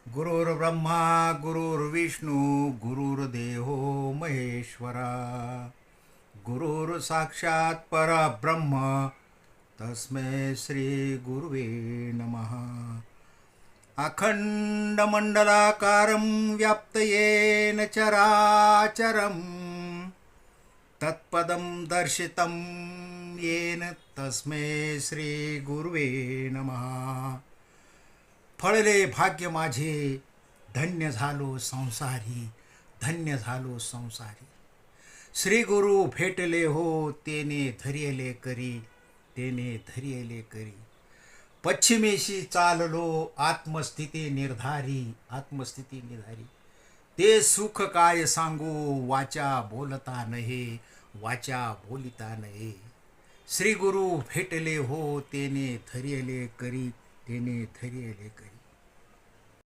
गुरुर्ब्रह्मा गुरुर्विष्णू गुरुर्देवो महेश्वरा गुरुर साक्षात परब्रह्म तस्मै श्री गुरुवे नमः. अखंडमंडलाकारं व्याप्तयेन चराचरं तत्पदं दर्शितं येन तस्मै श्री गुरुवे नमः. फळले भाग्य माझे धन्य झालो संसारी, धन्य झालो संसारी. श्री गुरु भेटले हो तेने धरियले करी, तेने धरियले करी. पश्चिमेशी चाललो आत्मस्थिती निर्धारी, आत्मस्थिती निर्धारी. ते सुख काय सांगू वाचा बोलता नहे, वाचा बोलिता नये. श्री गुरु भेटले हो तेने धरियले करी, तेने धरियले करी.